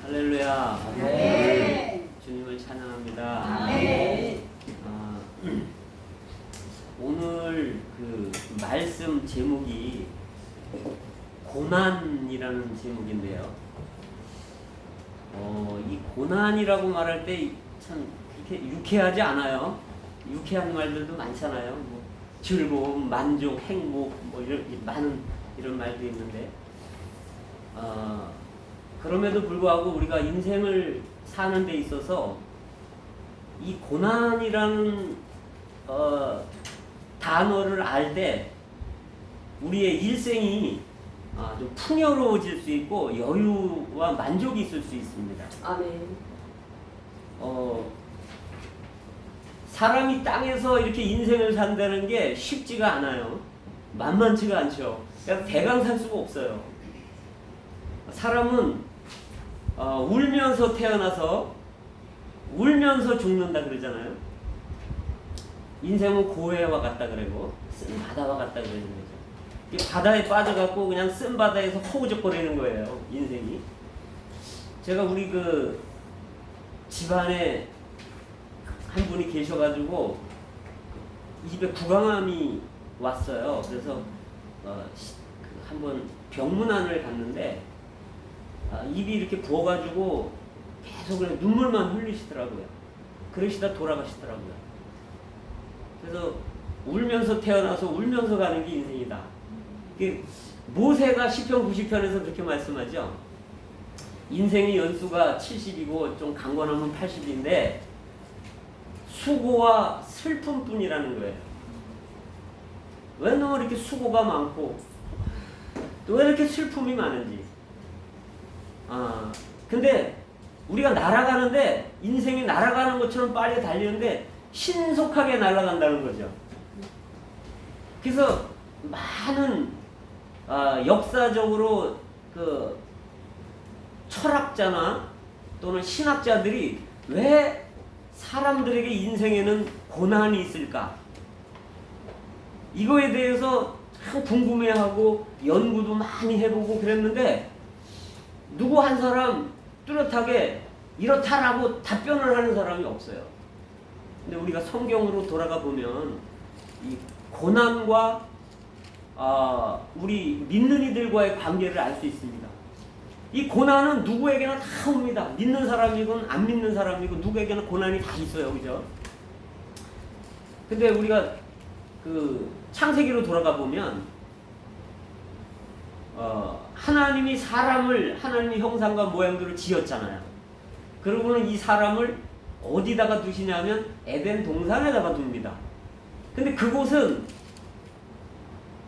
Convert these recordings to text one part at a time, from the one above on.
할렐루야. 네. 주님을 찬양합니다. 네. 오늘 그 말씀 제목이 고난이라는 제목인데요. 이 고난이라고 말할 때 참 그렇게 유쾌하지 않아요. 유쾌한 말들도 많잖아요. 뭐 즐거움, 만족, 행복, 뭐 이런 많은 이런 말도 있는데, 그럼에도 불구하고 우리가 인생을 사는 데 있어서 이 고난이라는 단어를 알 때 우리의 일생이 좀 풍요로워질 수 있고 여유와 만족이 있을 수 있습니다. 아멘. 사람이 땅에서 이렇게 인생을 산다는 게 쉽지가 않아요. 만만치가 않죠. 그냥 대강 살 수가 없어요. 사람은 울면서 태어나서 울면서 죽는다 그러잖아요. 인생은 고해와 같다 그러고 쓴 바다와 같다 그러는 거죠. 이 바다에 빠져갖고 그냥 쓴 바다에서 허우적거리는 거예요, 인생이. 제가 우리 그 집안에 한 분이 계셔가지고 입에 구강암이 왔어요. 그래서 한번 병문안을 갔는데 입이 이렇게 부어가지고 계속 그냥 눈물만 흘리시더라고요. 그러시다 돌아가시더라고요. 그래서 울면서 태어나서 울면서 가는 게 인생이다. 모세가 시편 90편에서 그렇게 말씀하죠. 인생의 연수가 70이고 좀 강건하면 80인데 수고와 슬픔뿐이라는 거예요. 왜 너무 이렇게 수고가 많고 또 왜 이렇게 슬픔이 많은지. 근데 우리가 날아가는데 인생이 날아가는 것처럼 빨리 달리는데 신속하게 날아간다는 거죠. 그래서 많은 역사적으로 그 철학자나 또는 신학자들이 왜 사람들에게 인생에는 고난이 있을까? 이거에 대해서 참 궁금해하고 연구도 많이 해보고 그랬는데 누구 한 사람 뚜렷하게 이렇다라고 답변을 하는 사람이 없어요. 근데 우리가 성경으로 돌아가 보면 이 고난과 우리 믿는 이들과의 관계를 알 수 있습니다. 이 고난은 누구에게나 다 옵니다. 믿는 사람이건 안 믿는 사람이고 누구에게나 고난이 다 있어요. 그죠? 근데 우리가 그 창세기로 돌아가 보면 하나님이 사람을 하나님의 형상과 모양대로 지었잖아요. 그러고는 이 사람을 어디다가 두시냐면 에덴 동산에다가 둡니다. 근데 그곳은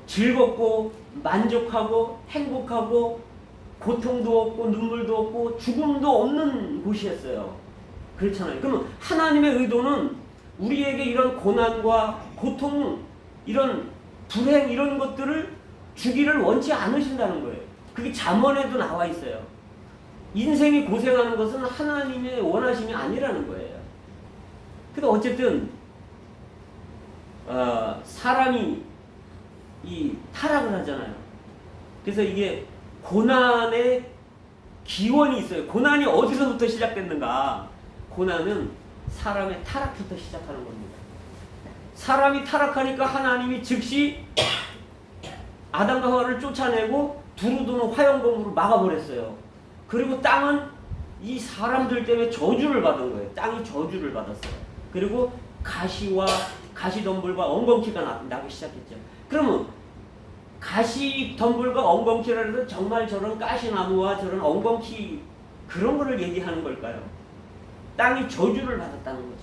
즐겁고 만족하고 행복하고 고통도 없고 눈물도 없고 죽음도 없는 곳이었어요. 그렇잖아요. 그러면 하나님의 의도는 우리에게 이런 고난과 고통, 이런 불행 이런 것들을 주기를 원치 않으신다는 거예요. 그게 잠언에도 나와 있어요. 인생이 고생하는 것은 하나님의 원하심이 아니라는 거예요. 근데 어쨌든 사람이 이 타락을 하잖아요. 그래서 이게 고난의 기원이 있어요. 고난이 어디서부터 시작됐는가? 고난은 사람의 타락부터 시작하는 겁니다. 사람이 타락하니까 하나님이 즉시 아담과 하와를 쫓아내고 두루두루 화영검으로 막아버렸어요. 그리고 땅은 이 사람들 때문에 저주를 받은 거예요. 땅이 저주를 받았어요. 그리고 가시와 가시덤불과 엉겅퀴가 나기 시작했죠. 그러면 가시덤불과 엉겅퀴라 해서 정말 저런 가시나무와 저런 엉겅퀴 그런 거를 얘기하는 걸까요? 땅이 저주를 받았다는 거죠.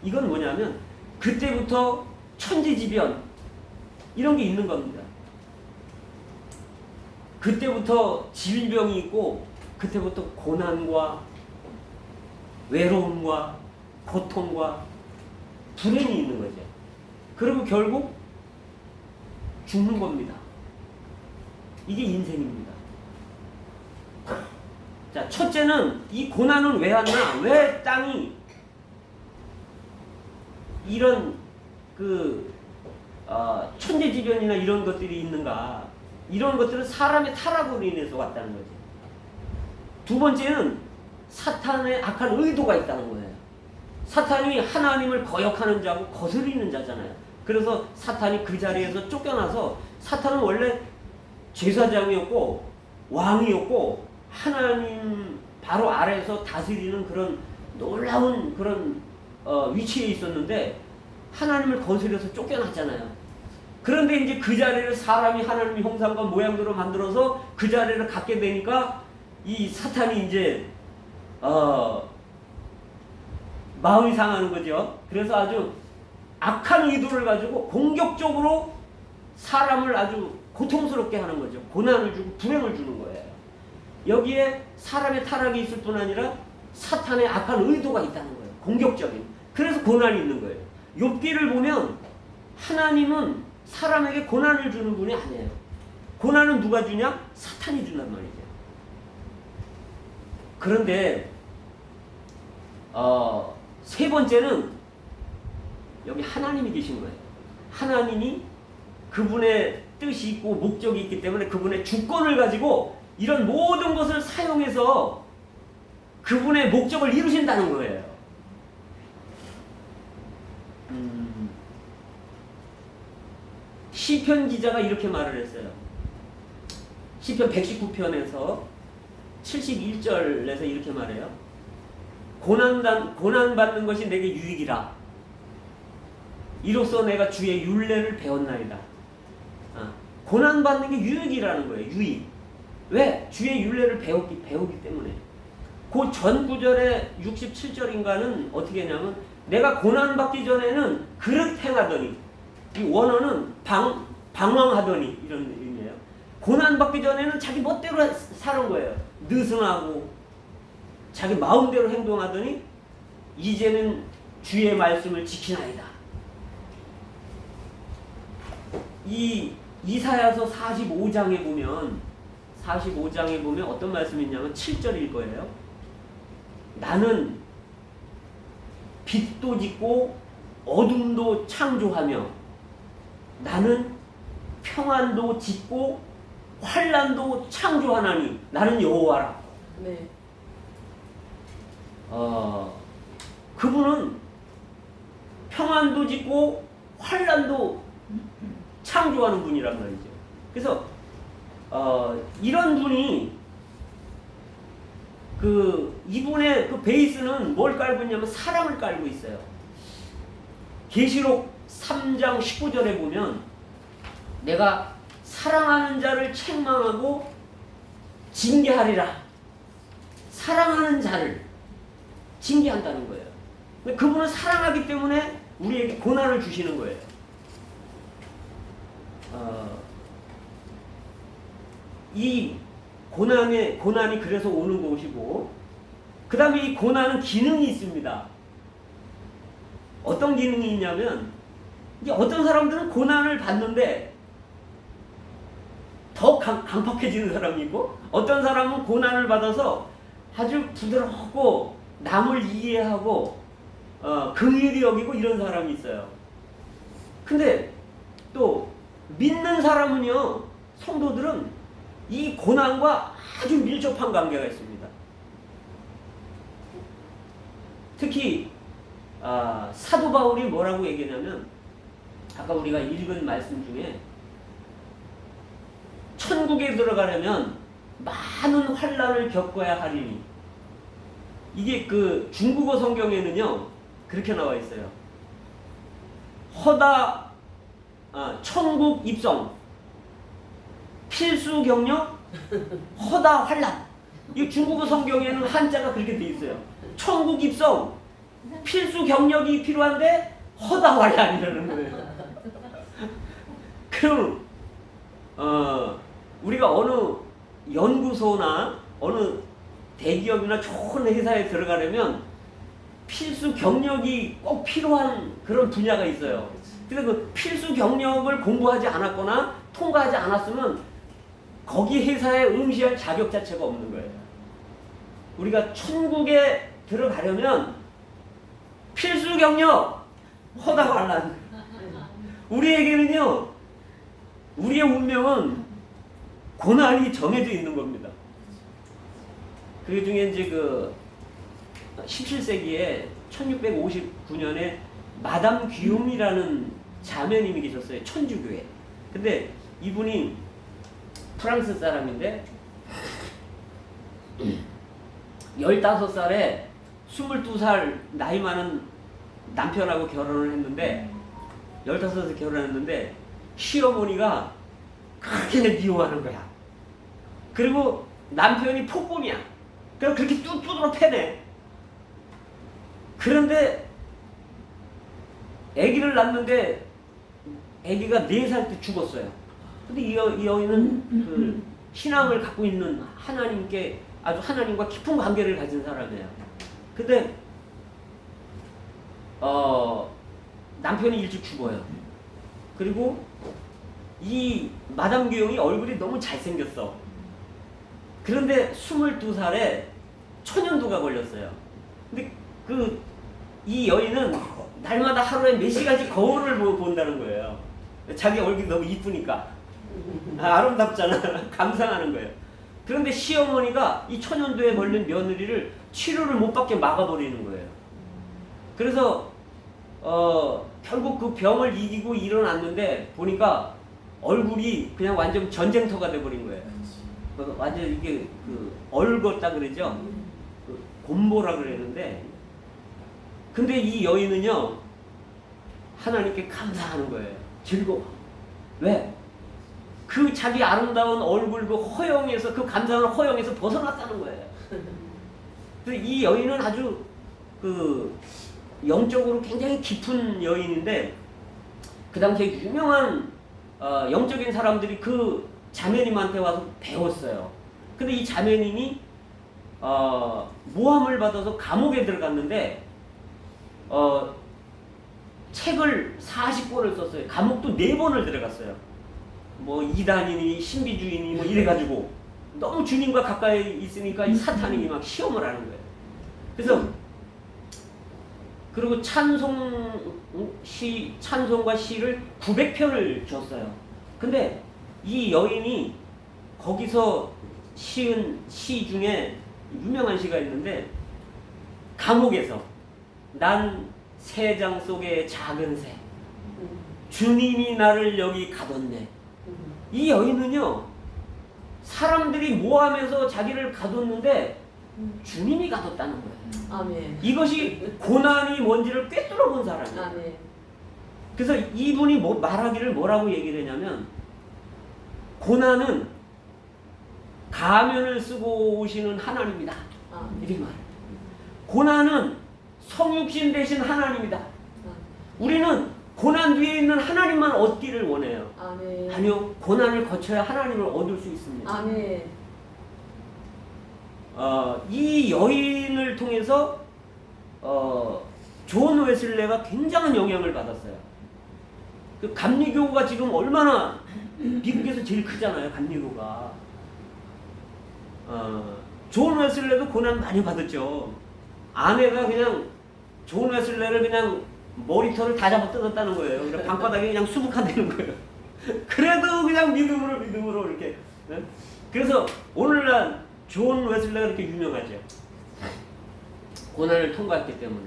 이건 뭐냐면 그때부터 천지지변 이런 게 있는 겁니다. 그때부터 질병이 있고 그때부터 고난과 외로움과 고통과 불행이 있는 거죠. 그리고 결국 죽는 겁니다. 이게 인생입니다. 자, 첫째는 이 고난은 왜 왔나? 왜 땅이 이런 천재지변이나 이런 것들이 있는가? 이런 것들은 사람의 타락으로 인해서 왔다는 거죠. 두 번째는 사탄의 악한 의도가 있다는 거예요. 사탄이 하나님을 거역하는 자고 거스리는 자잖아요. 그래서 사탄이 그 자리에서 쫓겨나서, 사탄은 원래 제사장이었고 왕이었고 하나님 바로 아래에서 다스리는 그런 놀라운 그런 위치에 있었는데 하나님을 거스려서 쫓겨났잖아요. 그런데 이제 그 자리를 사람이 하나님의 형상과 모양대로 만들어서 그 자리를 갖게 되니까 이 사탄이 이제 마음이 상하는 거죠. 그래서 아주 악한 의도를 가지고 공격적으로 사람을 아주 고통스럽게 하는 거죠. 고난을 주고 불행을 주는 거예요. 여기에 사람의 타락이 있을 뿐 아니라 사탄의 악한 의도가 있다는 거예요. 공격적인. 그래서 고난이 있는 거예요. 욥기를 보면 하나님은 사람에게 고난을 주는 분이 아니에요. 고난은 누가 주냐? 사탄이 준단 말이죠. 그런데 세 번째는 여기 하나님이 계신 거예요. 하나님이 그분의 뜻이 있고 목적이 있기 때문에 그분의 주권을 가지고 이런 모든 것을 사용해서 그분의 목적을 이루신다는 거예요. 시편 기자가 이렇게 말을 했어요. 시편 119편에서 71절에서 이렇게 말해요. 고난받는 것이 내게 유익이라. 이로써 내가 주의 율례를 배웠나이다. 고난받는 게 유익이라는 거예요. 유익. 왜? 주의 율례를 배우기 때문에. 그 전 구절의 67절인가는 어떻게 했냐면, 내가 고난받기 전에는 그릇 행하더니, 이 원어는 방황하더니 이런 의미예요. 고난받기 전에는 자기 멋대로 사는 거예요. 느슨하고 자기 마음대로 행동하더니 이제는 주의 말씀을 지키나이다. 이 이사야서 45장에 보면 어떤 말씀이 있냐면 7절일 거예요. 나는 빛도 짓고 어둠도 창조하며 나는 평안도 짓고 환난도 창조하나니 나는 여호와라. 네. 그분은 평안도 짓고 환난도 창조하는 분이란 말이죠. 그래서 이런 분이 이분의 그 베이스는 뭘 깔고 있냐면 사랑을 깔고 있어요. 계시록 3장 19절에 보면 내가 사랑하는 자를 책망하고 징계하리라. 사랑하는 자를 징계한다는 거예요. 그분은 사랑하기 때문에 우리에게 고난을 주시는 거예요. 이 고난이 그래서 오는 것이고, 그 다음에 이 고난은 기능이 있습니다. 어떤 기능이 있냐면, 이제 어떤 사람들은 고난을 받는데 더 강팍해지는 사람이 있고, 어떤 사람은 고난을 받아서 아주 부드럽고 남을 이해하고 긍휼히 여기고 이런 사람이 있어요. 근데 또 믿는 사람은요, 성도들은 이 고난과 아주 밀접한 관계가 있습니다. 특히 사도 바울이 뭐라고 얘기하냐면, 아까 우리가 읽은 말씀 중에 천국에 들어가려면 많은 환난을 겪어야 하리니, 이게 그 중국어 성경에는요 그렇게 나와 있어요. 천국 입성, 필수 경력, 허다 환난. 이 중국어 성경에는 한자가 그렇게 돼 있어요. 천국 입성, 필수 경력이 필요한데 허다 환난이라는 거예요. 그럼 우리가 어느 연구소나 어느 대기업이나 좋은 회사에 들어가려면 필수 경력이 꼭 필요한 그런 분야가 있어요. 근데 그 필수 경력을 공부하지 않았거나 통과하지 않았으면 거기 회사에 응시할 자격 자체가 없는 거예요. 우리가 천국에 들어가려면 필수 경력, 허다 환난. 우리에게는요, 우리의 운명은 고난이 정해져 있는 겁니다. 그 중에 이제 그 17세기에 1659년에 마담 귀욤이라는 자매님이 계셨어요. 천주교에. 근데 이분이 프랑스 사람인데 15살에 22살 나이 많은 남편하고 결혼을 했는데 15살에 결혼했는데 시어머니가 그렇게 미워하는 거야. 그리고 남편이 폭군이야. 그럼 그렇게 뚜뚜드러 패네. 그런데 아기를 낳는데 아기가 4살 때 죽었어요. 근데 이 여인은 그 신앙을 갖고 있는 하나님께 아주 하나님과 깊은 관계를 가진 사람이에요. 근데 남편이 일찍 죽어요. 그리고 이 마담 귀용이 얼굴이 너무 잘생겼어. 그런데 22살에 천연두가 걸렸어요. 근데 이 여인은 날마다 하루에 몇 시간씩 거울을 본다는 거예요. 자기 얼굴이 너무 이쁘니까. 아름답잖아. 감상하는 거예요. 그런데 시어머니가 이 천연두에 걸린 며느리를 치료를 못 받게 막아버리는 거예요. 그래서 결국 그 병을 이기고 일어났는데 보니까 얼굴이 그냥 완전 전쟁터가 돼버린 거예요. 완전 이게 얼었다 그러죠. 곰보라 그랬는데, 근데 이 여인은요 하나님께 감사하는 거예요. 즐거워. 왜? 그 자기 아름다운 얼굴 그 허영에서, 그 감사한 허영에서 벗어났다는 거예요. 그래서 이 여인은 아주 영적으로 굉장히 깊은 여인인데, 그 당시에 유명한 영적인 사람들이 그 자매님한테 와서 배웠어요. 근데 이 자매님이 모함을 받아서 감옥에 들어갔는데 책을 40권을 썼어요. 감옥도 4번을 들어갔어요. 뭐 이단이니 신비주의니 뭐 이래가지고 너무 주님과 가까이 있으니까 이 사탄이 막 시험을 하는 거예요. 그래서 그리고 찬송과 시를 900편을 줬어요. 근데 이 여인이 거기서 시은 시 중에 유명한 시가 있는데, 감옥에서 난 새장 속의 작은 새, 주님이 나를 여기 가뒀네. 이 여인은요 사람들이 모함해서 자기를 가뒀는데 주님이 가뒀다는 거예요. 아멘. 이것이 고난이 뭔지를 꿰뚫어 본 사람이에요. 아멘. 그래서 이분이 말하기를 뭐라고 얘기를 했냐면, 고난은 가면을 쓰고 오시는 하나님이다. 이렇게 말해요. 고난은 성육신 되신 하나님이다. 우리는 고난 뒤에 있는 하나님만 얻기를 원해요. 아멘. 아니요, 고난을 거쳐야 하나님을 얻을 수 있습니다. 아멘. 이 여인을 통해서 존 웨슬레가 굉장한 영향을 받았어요. 그 감리교가 지금 얼마나 미국에서 제일 크잖아요, 감리교가. 존 웨슬레도 고난 많이 받았죠. 아내가 그냥 존 웨슬레를 그냥 머리털을 다 잡아 뜯었다는 거예요. 그냥 방바닥에 그냥 수북하다는 거예요. 그래도 그냥 믿음으로 이렇게. 네? 그래서 오늘날 존 웨슬레가 이렇게 유명하죠. 고난을 통과했기 때문에.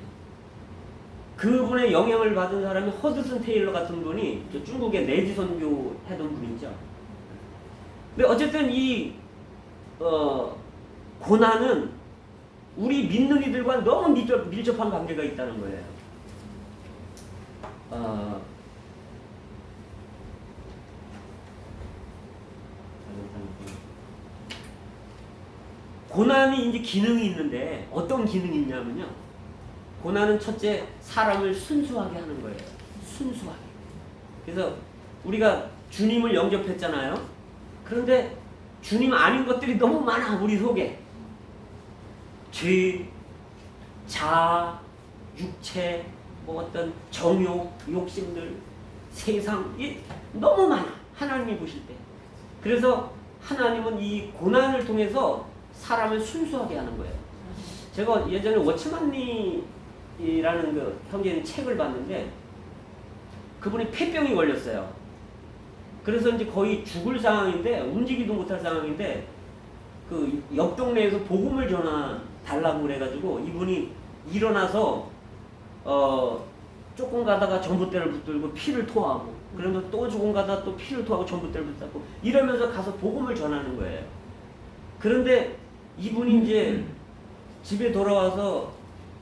그분의 영향을 받은 사람이 허드슨 테일러 같은 분이 저 중국의 내지 선교 하던 분이죠. 근데 어쨌든 이 고난은 우리 믿는 이들과 너무 밀접한 관계가 있다는 거예요. 고난이 이제 기능이 있는데 어떤 기능이 있냐면요. 고난은 첫째 사람을 순수하게 하는 거예요. 순수하게. 그래서 우리가 주님을 영접했잖아요. 그런데 주님 아닌 것들이 너무 많아, 우리 속에. 죄, 자아, 육체, 뭐 어떤 정욕, 욕심들, 세상, 너무 많아, 하나님이 보실 때. 그래서 하나님은 이 고난을 통해서 사람을 순수하게 하는 거예요. 제가 예전에 워치만니라는 그 형제님 책을 봤는데, 그분이 폐병이 걸렸어요. 그래서 이제 거의 죽을 상황인데, 움직이도 못할 상황인데, 그 옆 동네에서 복음을 전하 달라고 그래가지고 이분이 일어나서 조금 가다가 전봇대를 붙들고 피를 토하고 그러면 또 조금 가다가 또 피를 토하고 전봇대를 붙잡고 이러면서 가서 복음을 전하는 거예요. 그런데 이분이 이제 집에 돌아와서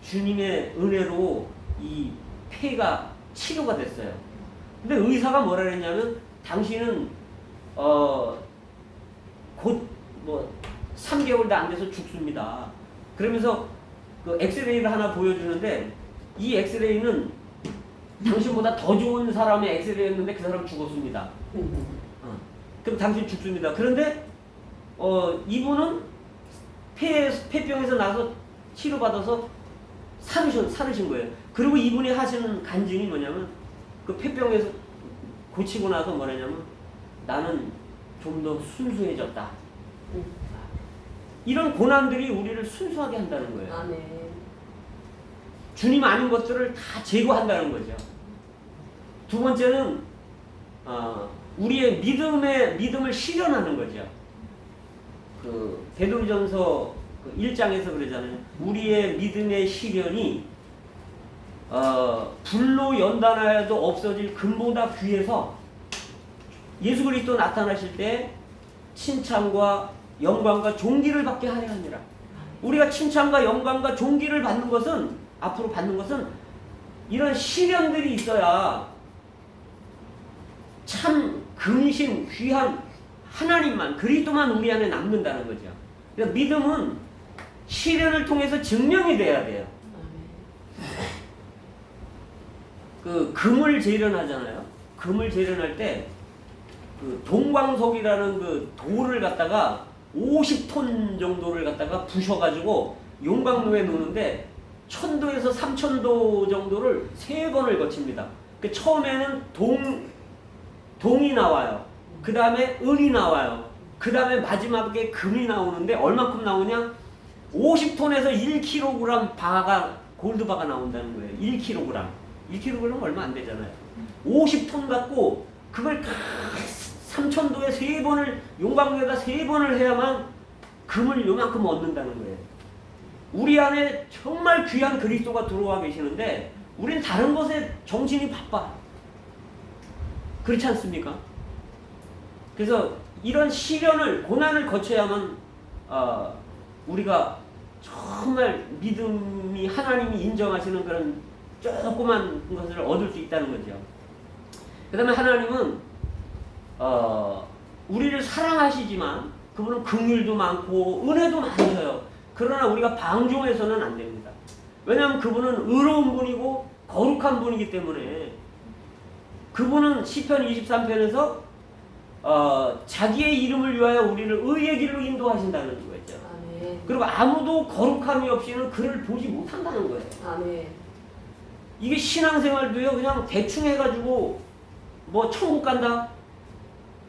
주님의 은혜로 이 폐가 치료가 됐어요. 근데 의사가 뭐라 그랬냐면 당신은 곧 뭐 3개월도 안 돼서 죽습니다. 그러면서 그 엑스레이를 하나 보여주는데 이 엑스레이는 당신보다 더 좋은 사람의 엑스레이였는데 그 사람 죽었습니다. 그럼 당신 죽습니다. 그런데 이분은 폐병에서 나서 치료받아서 살으신 거예요. 그리고 이분이 하시는 간증이 뭐냐면 그 폐병에서 고치고 나서 뭐냐면 나는 좀 더 순수해졌다. 이런 고난들이 우리를 순수하게 한다는 거예요. 아멘. 주님 아닌 것들을 다 제거한다는 거죠. 두 번째는 우리의 믿음을 실현하는 거죠. 그 베드로전서 1장에서 그러잖아요. 우리의 믿음의 실현이 불로 연단하여도 없어질 금보다 귀해서 예수 그리스도 나타나실 때 칭찬과 영광과 존귀를 받게 하려 합니다. 우리가 칭찬과 영광과 존귀를 받는 것은 앞으로 받는 것은 이런 시련들이 있어야 참 근신 귀한 하나님만 그리스도만 우리 안에 남는다는 거죠. 그러니까 믿음은 시련을 통해서 증명이 돼야 돼요. 그 금을 재련하잖아요. 금을 재련할 때 그 동광석이라는 그 돌을 갖다가 50톤 정도를 갖다가 부셔가지고 용광로에 놓는데 1000도에서 3000도 정도를 3번을 거칩니다. 그 처음에는 동이 나와요. 그 다음에 은이 나와요. 그 다음에 마지막에 금이 나오는데 얼마큼 나오냐? 50톤에서 1kg 골드바가 나온다는 거예요. 1kg. 1kg은 얼마 안 되잖아요. 50톤 갖고 그걸 3000도에 3번을 용광로에다 3번을 해야만 금을 요만큼 얻는다는 거예요. 우리 안에 정말 귀한 그리스도가 들어와 계시는데 우린 다른 것에 정신이 바빠. 그렇지 않습니까? 그래서 이런 시련을 고난을 거쳐야만 우리가 정말 믿음이 하나님이 인정하시는 그런 조그만 것을 얻을 수 있다는 거죠. 그 다음에 하나님은 우리를 사랑하시지만 그분은 긍휼도 많고 은혜도 많으셔요. 그러나 우리가 방종해서는 안 됩니다. 왜냐하면 그분은 의로운 분이고 거룩한 분이기 때문에 그분은 시편 23편에서 자기의 이름을 위하여 우리를 의의 길로 인도하신다는 거죠. 아멘. 그리고 아무도 거룩함이 없이는 그를 보지 못한다는 거예요. 아멘. 이게 신앙생활도요 그냥 대충 해가지고 뭐 천국 간다?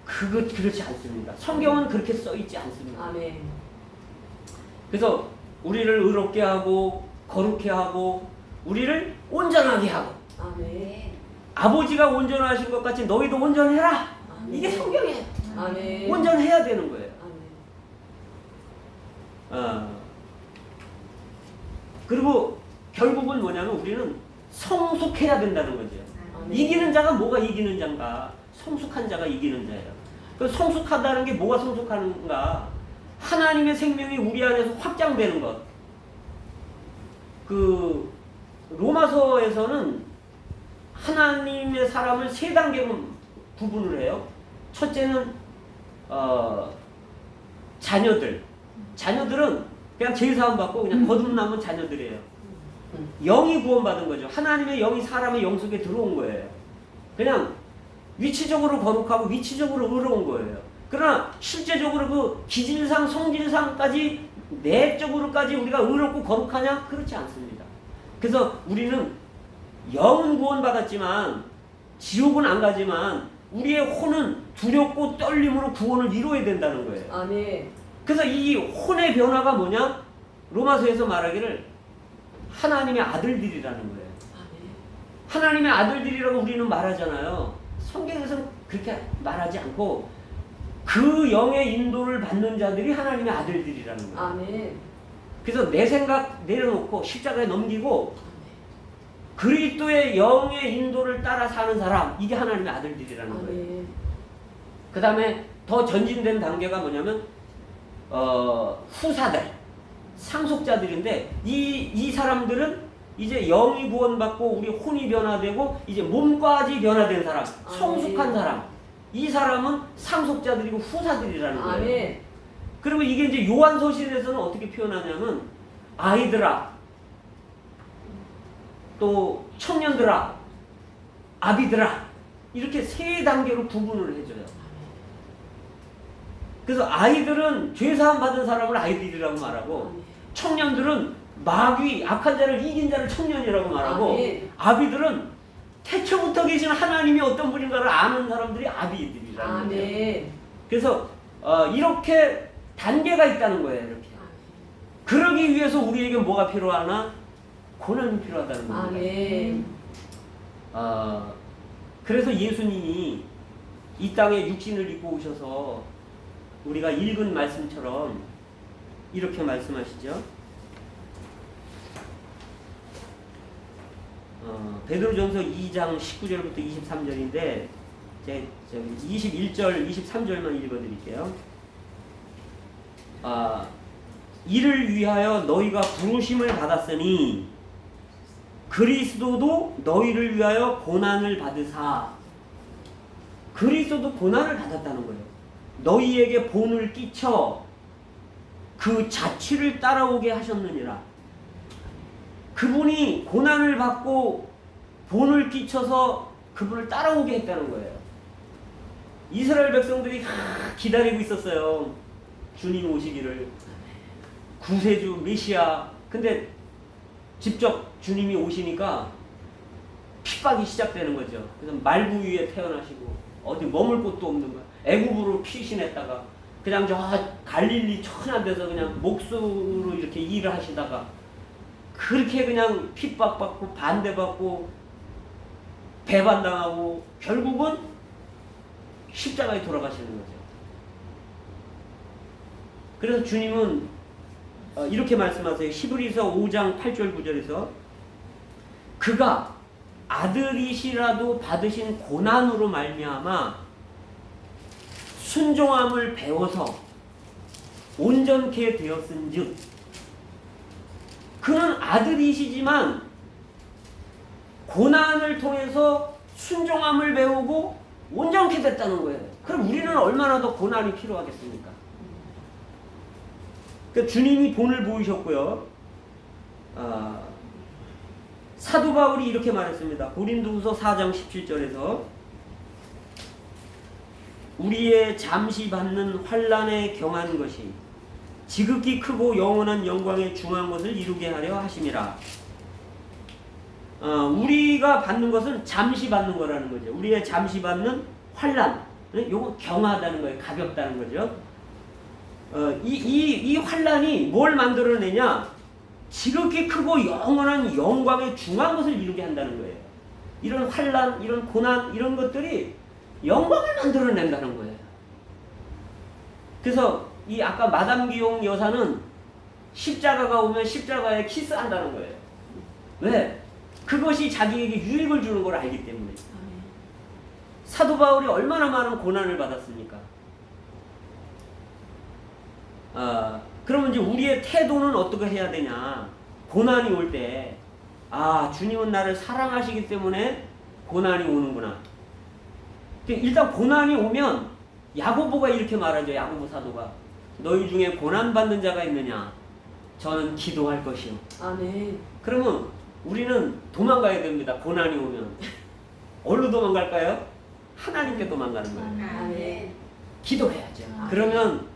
그렇지 않습니다. 성경은 그렇게 써있지 않습니다. 아멘. 그래서 우리를 의롭게 하고 거룩해 하고 우리를 온전하게 하고 아멘. 아버지가 온전하신 것 같이 너희도 온전해라. 아멘. 이게 성경이에요. 아멘. 온전해야 되는 거예요. 아멘. 그리고 결국은 뭐냐면 우리는 성숙해야 된다는 거죠. 아멘. 이기는 자가 뭐가 이기는 자인가? 성숙한 자가 이기는 자예요. 그 성숙하다는 게 뭐가 성숙하는가? 하나님의 생명이 우리 안에서 확장되는 것. 그 로마서에서는 하나님의 사람을 3단계로 구분을 해요. 첫째는 자녀들. 자녀들은 그냥 제사함 받고 그냥 거듭남은 자녀들이에요. 영이 구원받은 거죠. 하나님의 영이 사람의 영 속에 들어온 거예요. 그냥 위치적으로 거룩하고 위치적으로 의로운 거예요. 그러나 실제적으로 그 기질상 성질상까지 내적으로까지 우리가 의롭고 거룩하냐? 그렇지 않습니다. 그래서 우리는 영은 구원받았지만 지옥은 안 가지만 우리의 혼은 두렵고 떨림으로 구원을 이루어야 된다는 거예요. 아멘. 그래서 이 혼의 변화가 뭐냐? 로마서에서 말하기를 하나님의 아들들이라는 거예요. 아멘. 하나님의 아들들이라고 우리는 말하잖아요. 성경에서는 그렇게 말하지 않고 그 영의 인도를 받는 자들이 하나님의 아들들이라는 거예요. 아멘. 그래서 내 생각 내려놓고 십자가에 넘기고 그리스도의 영의 인도를 따라 사는 사람, 이게 하나님의 아들들이라는 거예요. 아멘. 그 다음에 더 전진된 단계가 뭐냐면 후사들, 상속자들인데 이 사람들은 이제 영이 구원받고 우리 혼이 변화되고 이제 몸까지 변화된 사람, 성숙한 사람, 이 사람은 상속자들이고 후사들이라는 거예요. 아멘. 그러면 이게 이제 요한서신에서는 어떻게 표현하냐면 아이들아, 또 청년들아, 아비들아, 이렇게 세 단계로 구분을 해줘요. 그래서 아이들은 죄사함 받은 사람을 아이들이라고 말하고, 청년들은 마귀, 악한 자를 이긴 자를 청년이라고 말하고, 아비들은 태초부터 계신 하나님이 어떤 분인가를 아는 사람들이 아비들이라는 거예요. 그래서 이렇게 단계가 있다는 거예요. 이렇게. 그러기 위해서 우리에게 뭐가 필요하나? 고난이 필요하다는 겁니다. 그래서 예수님이 이 땅에 육신을 입고 오셔서 우리가 읽은 말씀처럼 이렇게 말씀하시죠. 베드로전서 2장 19절부터 23절인데 제 21절, 23절만 읽어드릴게요. 이를 위하여 너희가 부르심을 받았으니 그리스도도 너희를 위하여 고난을 받으사. 그리스도도 고난을 받았다는 거예요. 너희에게 본을 끼쳐 그 자취를 따라오게 하셨느니라. 그분이 고난을 받고 본을 끼쳐서 그분을 따라오게 했다는 거예요. 이스라엘 백성들이 기다리고 있었어요. 주님 오시기를. 구세주 메시아. 근데 직접 주님이 오시니까 핍박이 시작되는 거죠. 그래서 말구 위에 태어나시고 어디 머물 곳도 없는 거야. 애굽으로 피신했다가 그냥 저 갈릴리 천한 데서 그냥 목수로 이렇게 일을 하시다가 그렇게 그냥 핍박받고 반대받고 배반당하고 결국은 십자가에 돌아가시는 거죠. 그래서 주님은 이렇게 말씀하세요. 히브리서 5장 8절 9절에서 그가 아들이시라도 받으신 고난으로 말미암아 순종함을 배워서 온전케 되었은즉, 그는 아들이시지만 고난을 통해서 순종함을 배우고 온전케 됐다는 거예요. 그럼 우리는 얼마나 더 고난이 필요하겠습니까? 그러니까 주님이 본을 보이셨고요. 사도 바울이 이렇게 말했습니다. 고린도후서 4장 17절에서 우리의 잠시 받는 환난에 경한 것이 지극히 크고 영원한 영광에 중한 것을 이루게 하려 하심이라. 우리가 받는 것은 잠시 받는 거라는 거죠. 우리의 잠시 받는 환난, 요거 경하다는 거예요. 가볍다는 거죠. 이 환난이 뭘 만들어내냐? 지극히 크고 영원한 영광에 중한 것을 이루게 한다는 거예요. 이런 환난, 이런 고난, 이런 것들이 영광을 만들어낸다는 거예요. 그래서 이 아까 마담 기용 여사는 십자가가 오면 십자가에 키스한다는 거예요. 왜? 그것이 자기에게 유익을 주는 걸 알기 때문에. 사도 바울이 얼마나 많은 고난을 받았습니까? 그러면 이제 우리의 태도는 어떻게 해야 되냐? 고난이 올 때, 주님은 나를 사랑하시기 때문에 고난이 오는구나. 일단 고난이 오면 야고보가 이렇게 말하죠. 야고보 사도가 너희 중에 고난 받는 자가 있느냐? 저는 기도할 것이요. 아멘. 그러면 우리는 도망가야 됩니다. 고난이 오면 어디로 도망갈까요? 하나님께 도망가는 거예요. 아멘. 기도해야죠. 그러면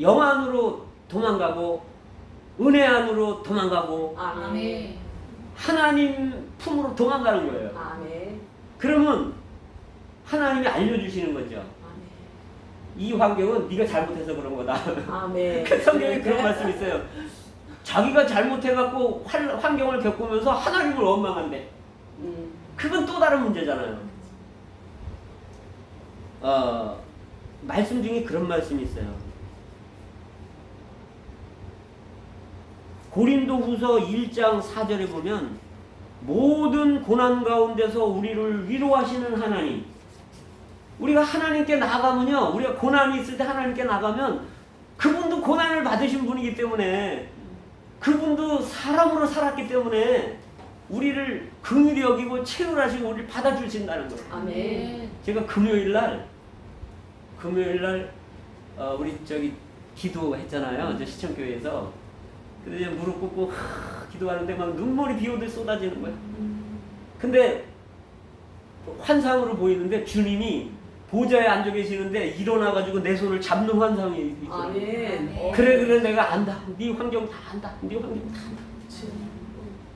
영 안으로 도망가고 은혜 안으로 도망가고 아멘. 하나님 품으로 도망가는 거예요. 아멘. 그러면 하나님이 알려주시는 거죠. 아멘. 이 환경은 네가 잘못해서 그런 거다. 아멘. 그 성경에 그런 말씀이 있어요. 자기가 잘못해갖고 환경을 겪으면서 하나님을 원망한대. 그건 또 다른 문제잖아요. 말씀 중에 그런 말씀이 있어요. 고린도후서 1장 4절에 보면 모든 고난 가운데서 우리를 위로하시는 하나님. 우리가 하나님께 나가면요, 우리가 고난이 있을 때 하나님께 나가면 그분도 고난을 받으신 분이기 때문에, 그분도 사람으로 살았기 때문에 우리를 긍휼히 여기고 체휼하시고 우리를 받아주신다는 거예요. 아멘. 제가 금요일 날 우리 저기 기도했잖아요. 저 시청교회에서. 근데 이제 무릎 꿇고 기도하는데 막 눈물이 비 오듯 쏟아지는 거예요. 근데 환상으로 보이는데 주님이 보좌에 앉아 계시는데 일어나가지고 내 손을 잡는 환상이 있어요. 아멘. 그래 내가 안다. 네 환경 다 안다. 네 환경 다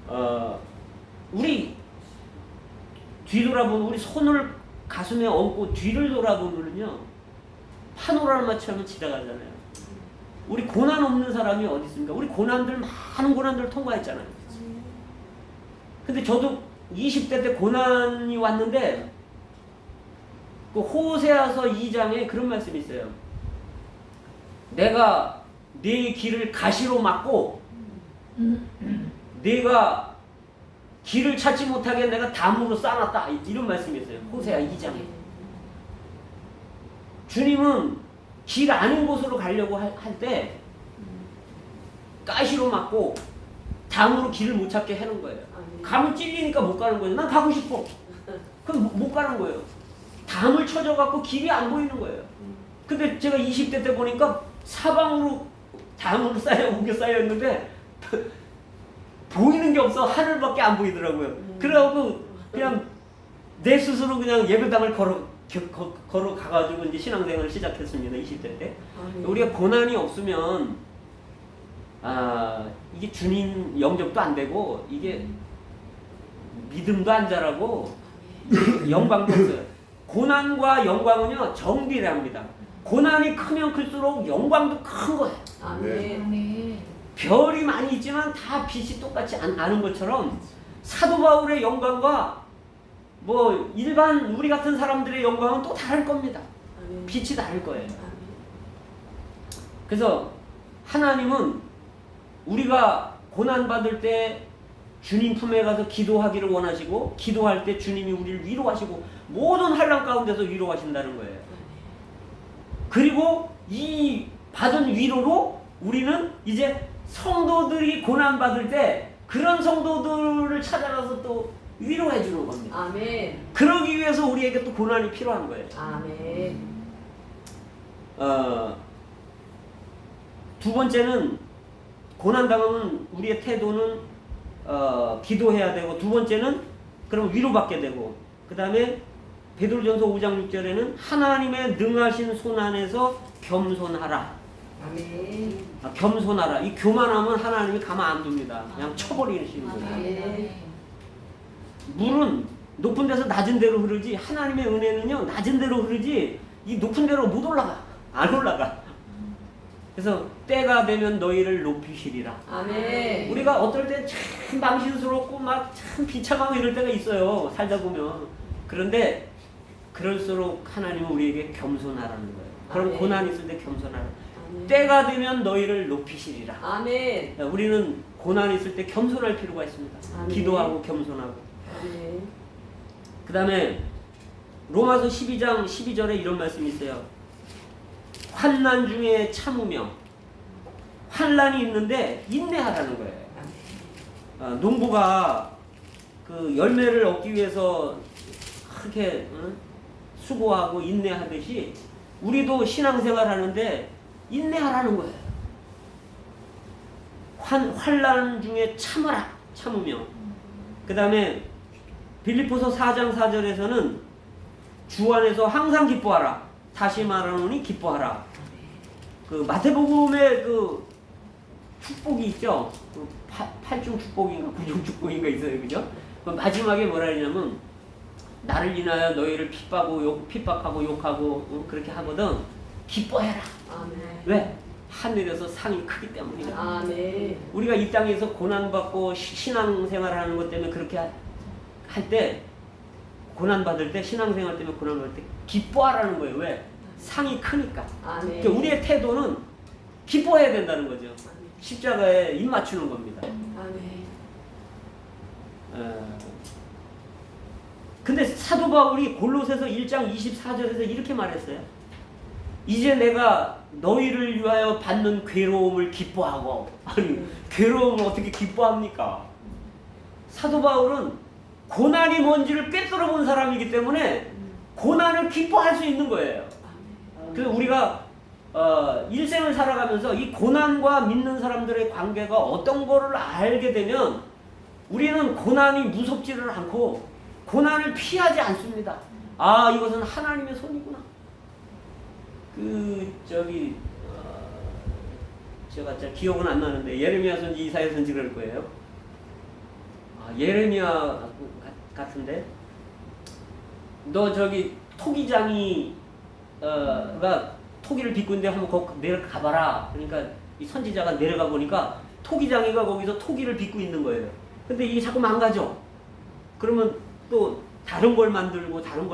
안다. 우리 뒤돌아보면, 우리 손을 가슴에 얹고 뒤를 돌아보면요, 파노라마처럼 지나가잖아요. 우리 고난 없는 사람이 어디 있습니까? 우리 많은 고난들을 통과했잖아요. 근데 저도 20대 때 고난이 왔는데, 그 호세아서 2장에 그런 말씀이 있어요. 내가 네 길을 가시로 막고, 네가 길을 찾지 못하게 내가 담으로 쌓아놨다. 이런 말씀이 있어요. 호세아 2장에. 주님은 길 아닌 곳으로 가려고 할 때 가시로 막고 담으로 길을 못 찾게 해놓은 거예요. 가면 찔리니까 못 가는 거예요. 난 가고 싶어. 그럼 못 가는 거예요. 담을 쳐져갖고 길이 안 보이는 거예요. 근데 제가 20대 때 보니까 사방으로 담으로 우겨 쌓여있는데 보이는 게 없어. 하늘밖에 안 보이더라고요. 그래갖고 그냥 내 스스로 그냥 예배당을 걸어가가지고 이제 신앙생활을 시작했습니다. 20대 때. 우리가 고난이 없으면 이게 주님 영접도 안 되고, 이게 믿음도 안 자라고, 영광도 없어요. 고난과 영광은요, 정비례합니다. 고난이 크면 클수록 영광도 큰 거예요. 아멘. 별이 많이 있지만 다 빛이 똑같지 않은 것처럼, 사도 바울의 영광과 뭐 일반 우리 같은 사람들의 영광은 또 다를 겁니다. 빛이 다를 거예요. 그래서 하나님은 우리가 고난받을 때 주님 품에 가서 기도하기를 원하시고, 기도할 때 주님이 우리를 위로하시고, 모든 환난 가운데서 위로하신다는 거예요. 그리고 이 받은 위로로 우리는 이제 성도들이 고난받을 때 그런 성도들을 찾아가서 또 위로해 주는 겁니다. 아멘. 그러기 위해서 우리에게 또 고난이 필요한 거예요. 아멘. 두 번째는, 고난당하면 우리의 태도는 기도해야 되고, 두 번째는 그럼 위로받게 되고, 그 다음에 베드로전서 5장 6절에는 하나님의 능하신 손 안에서 겸손하라. 아멘. 겸손하라. 이 교만하면 하나님이 가만 안 둡니다. 그냥 쳐버리시는 거예요. 아멘. 물은 높은 데서 낮은 데로 흐르지, 하나님의 은혜는요, 낮은 데로 흐르지 이 높은 데로 못 올라가. 안 올라가. 그래서 때가 되면 너희를 높이시리라. 아멘. 우리가 어떨 때 참 망신스럽고 막 참 비참하고 이럴 때가 있어요. 살다 보면. 그런데 그럴수록 하나님은 우리에게 겸손하라는 거예요. 그럼 아멘. 고난 있을 때 겸손하라. 아멘. 때가 되면 너희를 높이시리라. 아멘. 우리는 고난 있을 때 겸손할 필요가 있습니다. 아멘. 기도하고 겸손하고. 아멘. 그 다음에 로마서 12장 12절에 이런 말씀이 있어요. 환난 중에 참으며, 환난이 있는데 인내하라는 거예요. 농부가 그 열매를 얻기 위해서 그렇게 수고하고 인내하듯이 우리도 신앙생활 하는데 인내하라는 거예요. 환난 중에 참으며. 그 다음에 빌립보서 4장 4절에서는 주 안에서 항상 기뻐하라. 다시 말하노니 기뻐하라. 그 마태복음의 그 축복이 있죠. 그 8중 축복인가 9중 축복인가 있어요, 그죠? 그 마지막에 뭐라 그러냐면, 나를 인하여 너희를 핍박하고 욕하고 그렇게 하거든. 기뻐해라. 아멘. 왜? 하늘에서 상이 크기 때문이야. 아멘. 우리가 이 땅에서 고난받고 신앙생활하는 것 때문에 그렇게 할 때, 고난받을 때, 신앙생활 때문에 고난받을 때 기뻐하라는 거예요. 왜? 상이 크니까. 아멘. 그러니까 우리의 태도는 기뻐해야 된다는 거죠. 십자가에 입 맞추는 겁니다. 아멘. 근데 사도 바울이 골로새서 1장 24절에서 이렇게 말했어요. 이제 내가 너희를 위하여 받는 괴로움을 기뻐하고. 아니, 괴로움을 어떻게 기뻐합니까? 사도 바울은 고난이 뭔지를 꿰뚫어 본 사람이기 때문에 고난을 기뻐할 수 있는 거예요. 그래서 우리가 일생을 살아가면서 이 고난과 믿는 사람들의 관계가 어떤 거를 알게 되면 우리는 고난이 무섭지를 않고 고난을 피하지 않습니다. 아, 이것은 하나님의 손이구나. 제가 잘 기억은 안 나는데 예레미야 선지, 이사야 선지 그럴 거예요. 예레미야 같은데 너 저기 토기장이 가 토기를 빚고 있는데 한번 거기 내려가봐라. 그러니까 이 선지자가 내려가 보니까 토기장이가 거기서 토기를 빚고 있는 거예요. 근데 이게 자꾸 망가져. 그러면 또 다른 걸 만들고 자꾸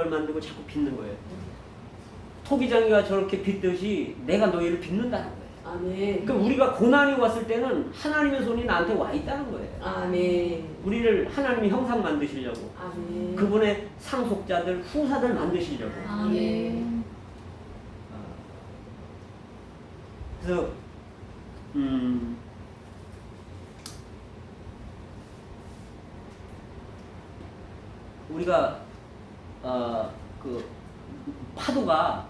빚는 거예요. 토기장이가 저렇게 빚듯이 내가 너희를 빚는다는 거예요. 아멘. 그러니까 우리가 고난이 왔을 때는 하나님의 손이 나한테 와 있다는 거예요. 아멘. 우리를 하나님이 형상 만드시려고. 아멘. 그분의 상속자들, 후사들 만드시려고. 아멘. 그래서 우리가 그 파도가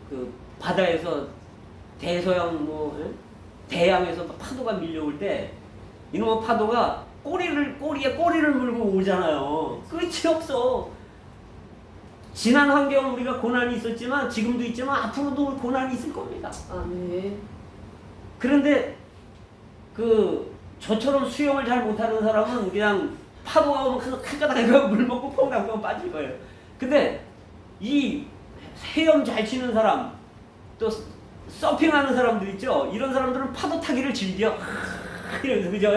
그 바다에서 대서양 대양에서 파도가 밀려올 때 이놈의 파도가 꼬리에 꼬리를 물고 오잖아요. 끝이 없어. 지난 환경 우리가 고난이 있었지만 지금도 있지만 앞으로도 고난이 있을 겁니다. 아멘. 그런데 저처럼 수영을 잘 못하는 사람은 그냥 파도가 오면 칼가닥에 물 먹고 퐁당 빠질 거예요. 근데 이 헤엄 잘 치는 사람, 또 서핑하는 사람들 있죠. 이런 사람들은 파도 타기를 즐겨. 이러면서 그죠?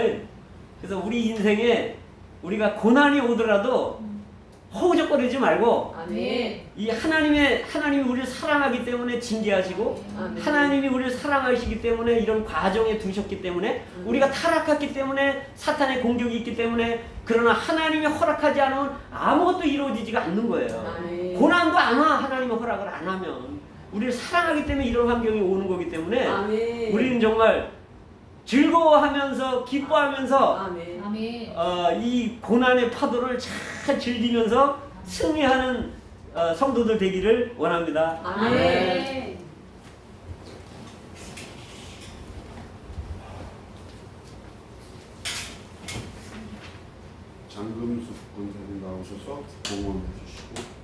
그래서 우리 인생에 우리가 고난이 오더라도 허우적거리지 말고 아멘. 이 하나님이 우리를 사랑하기 때문에 징계하시고 아멘. 하나님이 우리를 사랑하시기 때문에 이런 과정에 두셨기 때문에 우리가 타락했기 때문에 사탄의 공격이 있기 때문에 그러나 하나님이 허락하지 않으면 아무것도 이루어지지가 않는 거예요. 아멘. 고난도 안 와. 하나님이 허락을 안 하면 우리를 사랑하기 때문에 이런 환경이 오는 거기 때문에 아멘. 우리는 정말 즐거워하면서 기뻐하면서 아멘. 아멘. 이 고난의 파도를 잘 즐기면서 승리하는 성도들 되기를 원합니다. 아멘. 장금숙 권사님 나오셔서 봉헌해 주시고